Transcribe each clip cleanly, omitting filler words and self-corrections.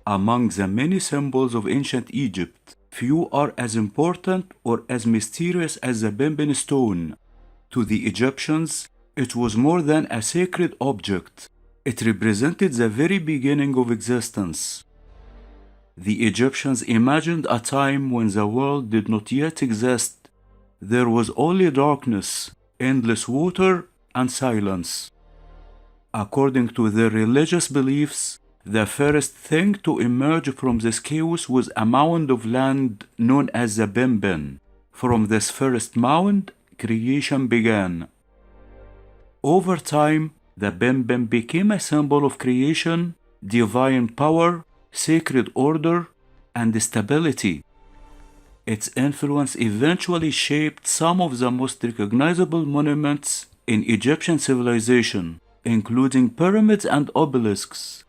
Among the many symbols of ancient Egypt, few are as important or as mysterious as the Benben stone. To the Egyptians, it was more than a sacred object. It represented the very beginning of existence. The Egyptians imagined a time when the world did not yet exist. There was only darkness, endless water, and silence. According to their religious beliefs, the first thing to emerge from this chaos was a mound of land known as the Benben. From this first mound, creation began. Over time, the Benben became a symbol of creation, divine power, sacred order, and stability. Its influence eventually shaped some of the most recognizable monuments in Egyptian civilization, including pyramids and obelisks.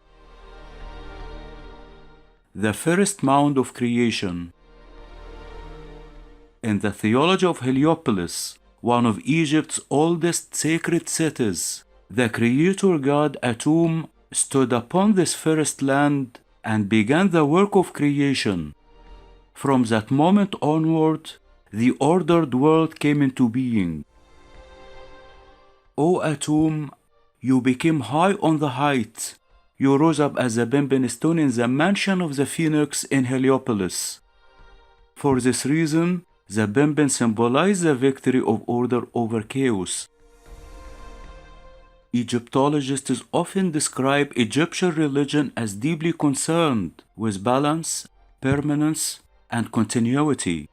The first mound of creation. In the theology of Heliopolis, one of Egypt's oldest sacred cities, the creator god Atum stood upon this first land and began the work of creation. From that moment onward, the ordered world came into being. O Atum, you became high on the height. You rose up as a Benben stone in the mansion of the Phoenix in Heliopolis. For this reason, the Benben symbolized the victory of order over chaos. Egyptologists often describe Egyptian religion as deeply concerned with balance, permanence, and continuity.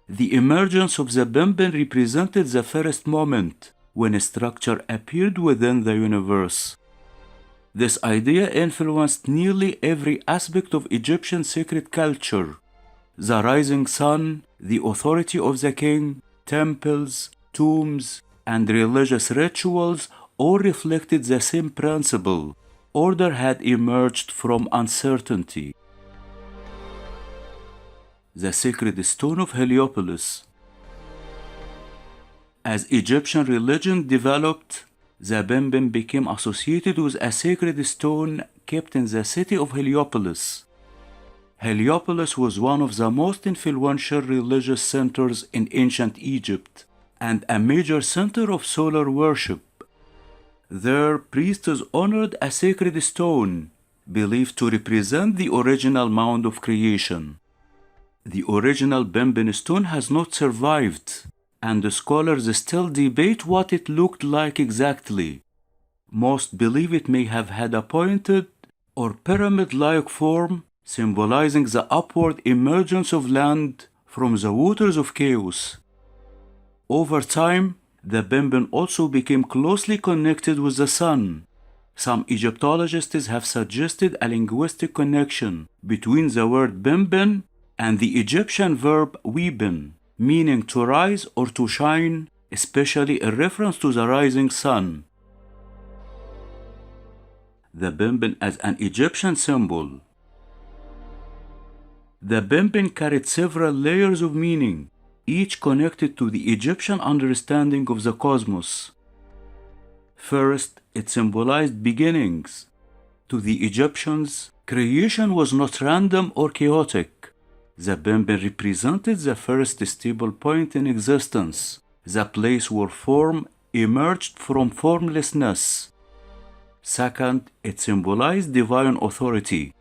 The emergence of the Benben represented the first moment when structure appeared within the universe. This idea influenced nearly every aspect of Egyptian sacred culture. The rising sun, the authority of the king, temples, tombs, and religious rituals all reflected the same principle. Order had emerged from uncertainty. The sacred stone of Heliopolis. As Egyptian religion developed, the Benben became associated with a sacred stone kept in the city of Heliopolis. Heliopolis was one of the most influential religious centers in ancient Egypt and a major center of solar worship. There, priests honored a sacred stone, believed to represent the original mound of creation. The original Benben stone has not survived, and the scholars still debate what it looked like exactly. Most believe it may have had a pointed or pyramid-like form, symbolizing the upward emergence of land from the waters of chaos. Over time, the Benben also became closely connected with the sun. Some Egyptologists have suggested a linguistic connection between the word Benben and the Egyptian verb weben, meaning to rise or to shine, especially in reference to the rising sun. The Benben as an Egyptian symbol. The Benben carried several layers of meaning, each connected to the Egyptian understanding of the cosmos. First, it symbolized beginnings. To the Egyptians, creation was not random or chaotic. The Benben represented the first stable point in existence, the place where form emerged from formlessness. Second, it symbolized divine authority.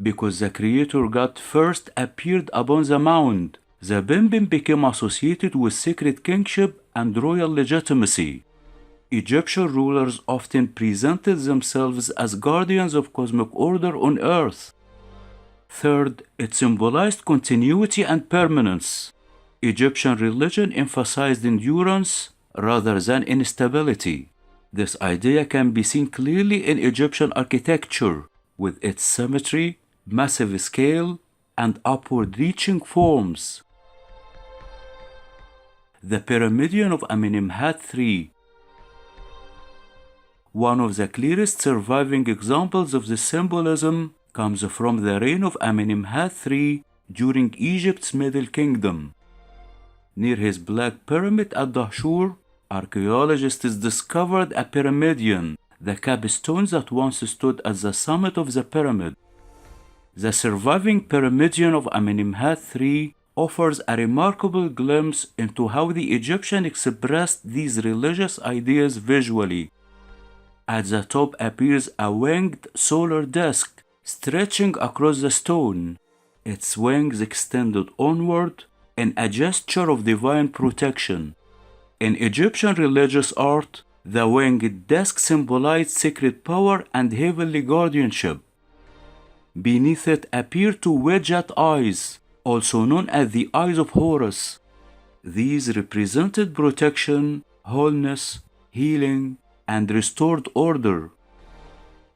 Because the creator god first appeared upon the mound, the Benben became associated with sacred kingship and royal legitimacy. Egyptian rulers often presented themselves as guardians of cosmic order on earth. Third, it symbolized continuity and permanence. Egyptian religion emphasized endurance rather than instability. This idea can be seen clearly in Egyptian architecture, with its symmetry, massive scale, and upward-reaching forms. The pyramidion of Amenemhat III. One of the clearest surviving examples of this symbolism comes from the reign of Amenemhat III during Egypt's Middle Kingdom. Near his Black Pyramid at Dahshur, archaeologists discovered a pyramidion, the capstone that once stood at the summit of the pyramid. The surviving pyramidion of Amenemhat III offers a remarkable glimpse into how the Egyptians expressed these religious ideas visually. At the top appears a winged solar disk stretching across the stone, its wings extended onward in a gesture of divine protection. In Egyptian religious art, the winged disk symbolized sacred power and heavenly guardianship. Beneath it appear two wedged eyes, also known as the eyes of Horus. These represented protection, wholeness, healing, and restored order.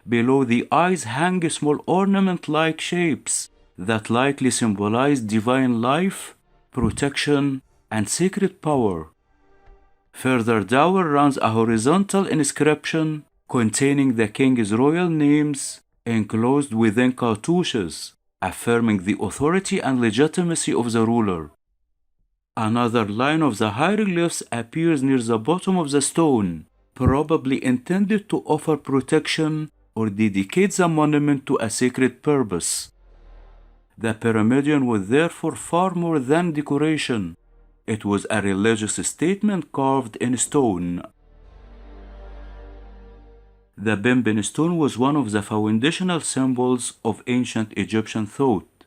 Below the eyes hang small ornament-like shapes that likely symbolize divine life, protection, and sacred power. Further down runs a horizontal inscription containing the king's royal names enclosed within cartouches, affirming the authority and legitimacy of the ruler. Another line of the hieroglyphs appears near the bottom of the stone, probably intended to offer protection or dedicate the monument to a sacred purpose. The pyramidion was therefore far more than decoration. It was a religious statement carved in stone. The Benben stone was one of the foundational symbols of ancient Egyptian thought.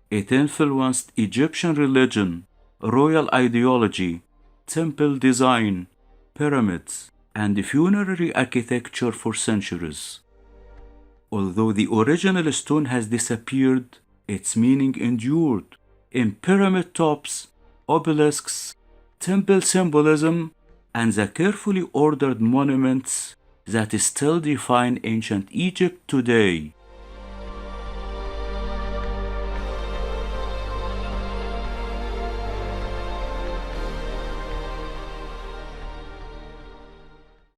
It influenced Egyptian religion, royal ideology, temple design, pyramids, and funerary architecture for centuries. Although the original stone has disappeared, its meaning endured in pyramid tops, obelisks, temple symbolism, and the carefully ordered monuments that still define ancient Egypt today.